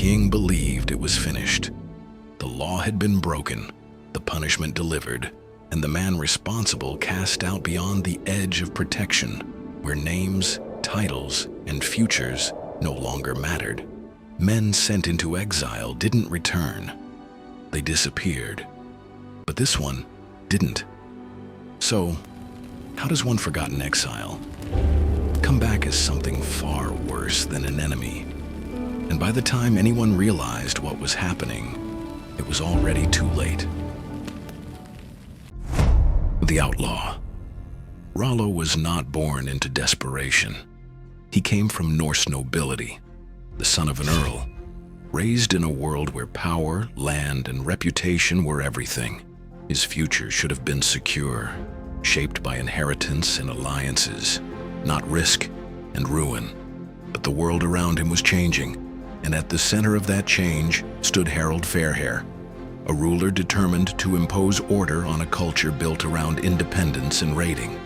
king believed it was finished. The law had been broken, the punishment delivered, and the man responsible cast out beyond the edge of protection, where names, titles, and futures no longer mattered. Men sent into exile didn't return. They disappeared. But this one didn't. So, how does one forgotten exile come back as something far worse than an enemy? And by the time anyone realized what was happening, it was already too late. The outlaw. Rollo was not born into desperation. He came from Norse nobility, the son of an earl, raised in a world where power, land, and reputation were everything. His future should have been secure, shaped by inheritance and alliances, not risk and ruin. But the world around him was changing, and at the center of that change stood Harald Fairhair, a ruler determined to impose order on a culture built around independence and raiding.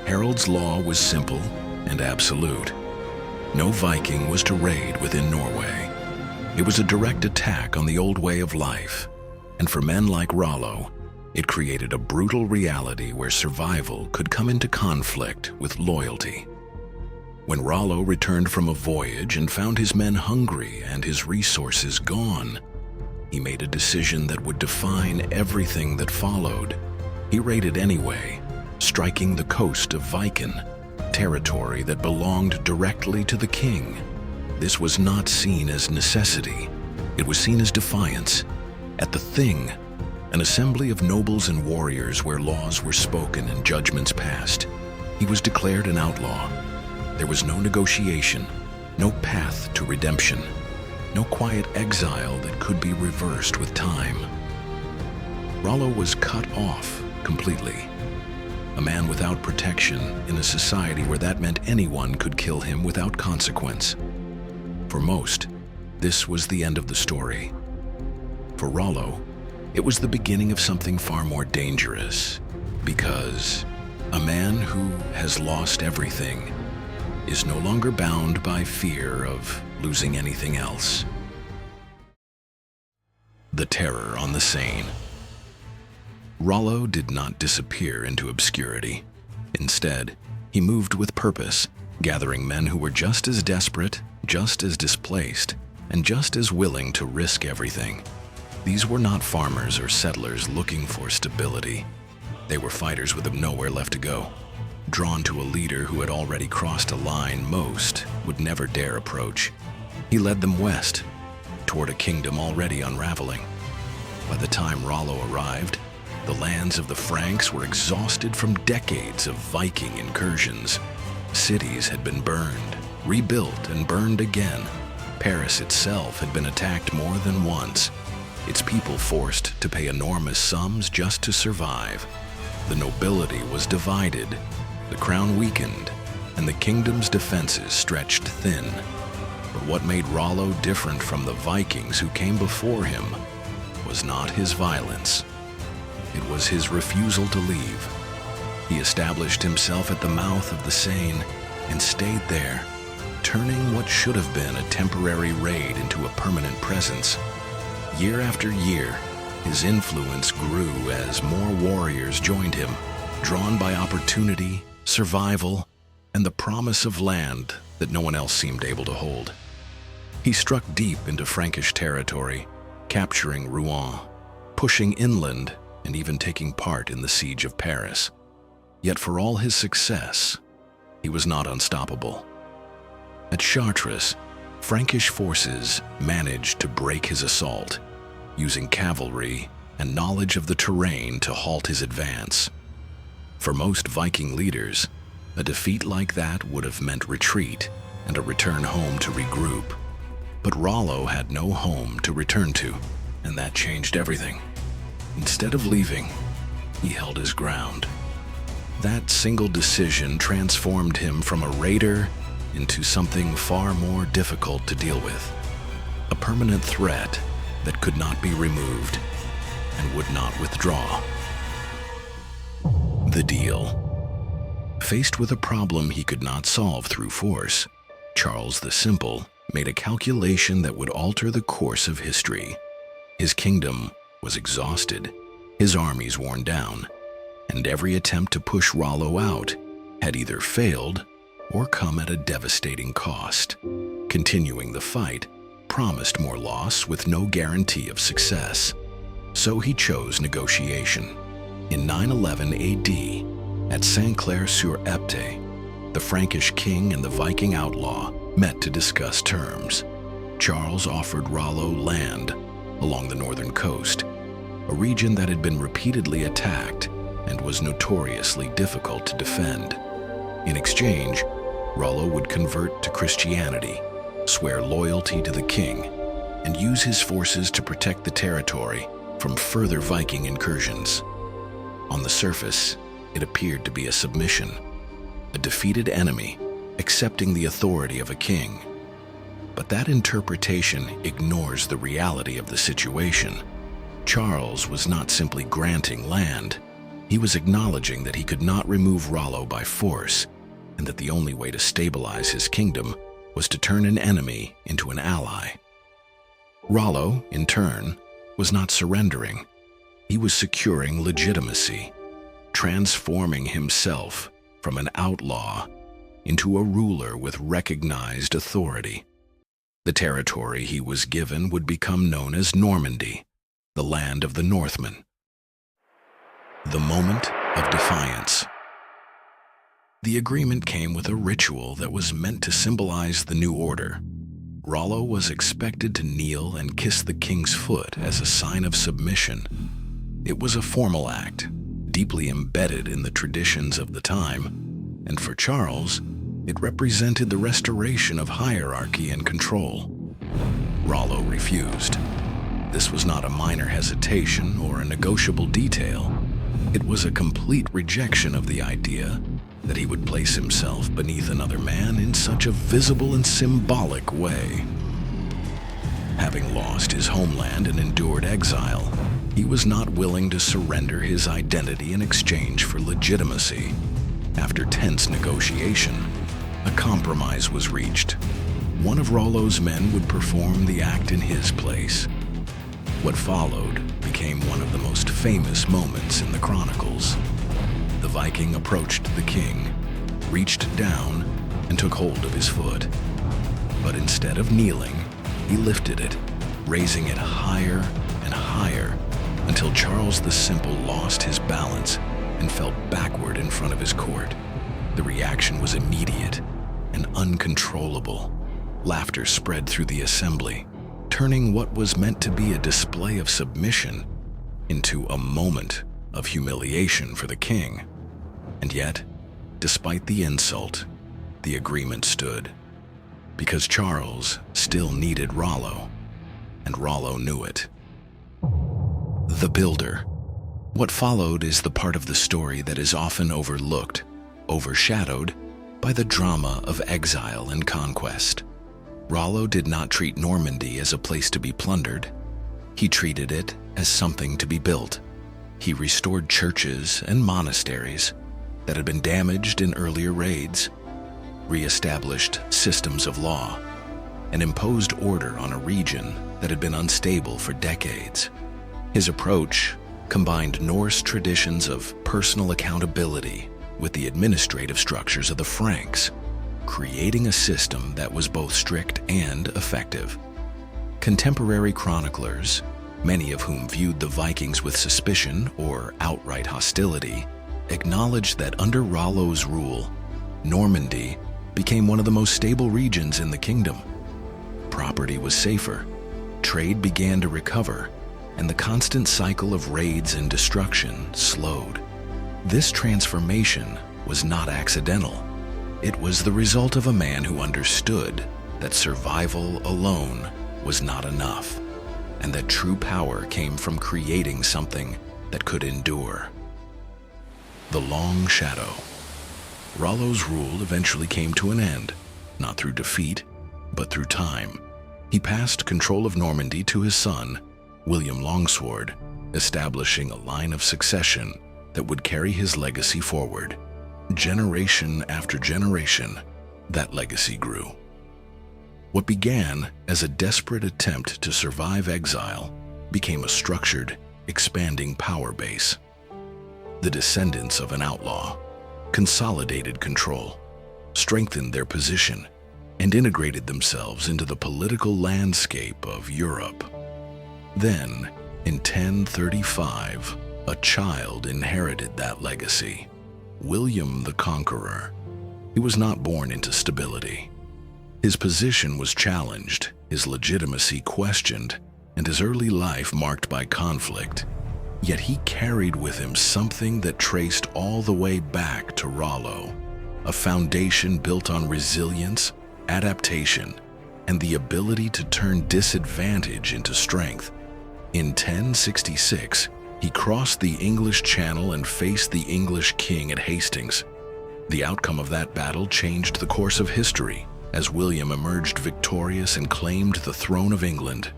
Harald's law was simple and absolute. No Viking was to raid within Norway. It was a direct attack on the old way of life, and for men like Rollo, it created a brutal reality where survival could come into conflict with loyalty. When Rollo returned from a voyage and found his men hungry and his resources gone, he made a decision that would define everything that followed. He raided anyway, striking the coast of Viking, territory that belonged directly to the king. This was not seen as necessity. It was seen as defiance. At the Thing, an assembly of nobles and warriors where laws were spoken and judgments passed, he was declared an outlaw. There was no negotiation, no path to redemption, no quiet exile that could be reversed with time. Rollo was cut off completely. A man without protection in a society where that meant anyone could kill him without consequence. For most, this was the end of the story. For Rollo, it was the beginning of something far more dangerous, because a man who has lost everything is no longer bound by fear of losing anything else. The terror on the Seine. Rollo did not disappear into obscurity. Instead, he moved with purpose, gathering men who were just as desperate, just as displaced, and just as willing to risk everything. These were not farmers or settlers looking for stability. They were fighters with nowhere left to go, drawn to a leader who had already crossed a line most would never dare approach. He led them west, toward a kingdom already unraveling. By the time Rollo arrived, the lands of the Franks were exhausted from decades of Viking incursions. Cities had been burned, rebuilt, and burned again. Paris itself had been attacked more than once, its people forced to pay enormous sums just to survive. The nobility was divided, the crown weakened, and the kingdom's defenses stretched thin. But what made Rollo different from the Vikings who came before him was not his violence. It was his refusal to leave. He established himself at the mouth of the Seine and stayed there, turning what should have been a temporary raid into a permanent presence. Year after year, his influence grew as more warriors joined him, drawn by opportunity, survival, and the promise of land that no one else seemed able to hold. He struck deep into Frankish territory, capturing Rouen, pushing inland, and even taking part in the siege of Paris. Yet for all his success, he was not unstoppable. At Chartres, Frankish forces managed to break his assault, using cavalry and knowledge of the terrain to halt his advance. For most Viking leaders, a defeat like that would have meant retreat and a return home to regroup. But Rollo had no home to return to, and that changed everything. Instead of leaving, he held his ground. That single decision transformed him from a raider into something far more difficult to deal with. A permanent threat that could not be removed and would not withdraw. The deal. Faced with a problem he could not solve through force, Charles the Simple made a calculation that would alter the course of history. His kingdom was exhausted, his armies worn down, and every attempt to push Rollo out had either failed or come at a devastating cost. Continuing the fight promised more loss with no guarantee of success. So he chose negotiation. In 911 AD, at Saint-Clair-sur-Epte, the Frankish king and the Viking outlaw met to discuss terms. Charles offered Rollo land along the northern coast, a region that had been repeatedly attacked and was notoriously difficult to defend. In exchange, Rollo would convert to Christianity, swear loyalty to the king, and use his forces to protect the territory from further Viking incursions. On the surface, it appeared to be a submission, a defeated enemy accepting the authority of a king. But that interpretation ignores the reality of the situation. Charles was not simply granting land. He was acknowledging that he could not remove Rollo by force, and that the only way to stabilize his kingdom was to turn an enemy into an ally. Rollo, in turn, was not surrendering. He was securing legitimacy, transforming himself from an outlaw into a ruler with recognized authority. The territory he was given would become known as Normandy, the land of the Northmen. The moment of defiance. The agreement came with a ritual that was meant to symbolize the new order. Rollo was expected to kneel and kiss the king's foot as a sign of submission. It was a formal act, deeply embedded in the traditions of the time, and for Charles, it represented the restoration of hierarchy and control. Rollo refused. This was not a minor hesitation or a negotiable detail. It was a complete rejection of the idea that he would place himself beneath another man in such a visible and symbolic way. Having lost his homeland and endured exile, he was not willing to surrender his identity in exchange for legitimacy. After tense negotiation, a compromise was reached. One of Rollo's men would perform the act in his place. What followed became one of the most famous moments in the Chronicles. The Viking approached the king, reached down, and took hold of his foot. But instead of kneeling, he lifted it, raising it higher and higher until Charles the Simple lost his balance and fell backward in front of his court. The reaction was immediate and uncontrollable. Laughter spread through the assembly, turning what was meant to be a display of submission into a moment of humiliation for the king. And yet, despite the insult, the agreement stood, because Charles still needed Rollo, and Rollo knew it. The Builder. What followed is the part of the story that is often overlooked, overshadowed by the drama of exile and conquest. Rollo did not treat Normandy as a place to be plundered. He treated it as something to be built. He restored churches and monasteries that had been damaged in earlier raids, re-established systems of law, and imposed order on a region that had been unstable for decades. His approach combined Norse traditions of personal accountability with the administrative structures of the Franks, creating a system that was both strict and effective. Contemporary chroniclers, many of whom viewed the Vikings with suspicion or outright hostility, acknowledged that under Rollo's rule, Normandy became one of the most stable regions in the kingdom. Property was safer, trade began to recover, and the constant cycle of raids and destruction slowed. This transformation was not accidental. It was the result of a man who understood that survival alone was not enough, and that true power came from creating something that could endure. The Long Shadow. Rollo's rule eventually came to an end, not through defeat, but through time. He passed control of Normandy to his son, William Longsword, establishing a line of succession that would carry his legacy forward. Generation after generation, that legacy grew. What began as a desperate attempt to survive exile became a structured, expanding power base. The descendants of an outlaw consolidated control, strengthened their position, and integrated themselves into the political landscape of Europe. Then, in 1035, a child inherited that legacy, William the Conqueror. He was not born into stability. His position was challenged, his legitimacy questioned, and his early life marked by conflict. Yet he carried with him something that traced all the way back to Rollo, a foundation built on resilience, adaptation, and the ability to turn disadvantage into strength. In 1066, he crossed the English Channel and faced the English king at Hastings. The outcome of that battle changed the course of history, as William emerged victorious and claimed the throne of England.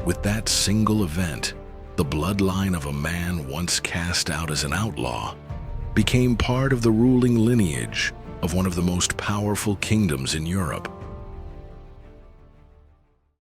With that single event, the bloodline of a man once cast out as an outlaw became part of the ruling lineage of one of the most powerful kingdoms in Europe.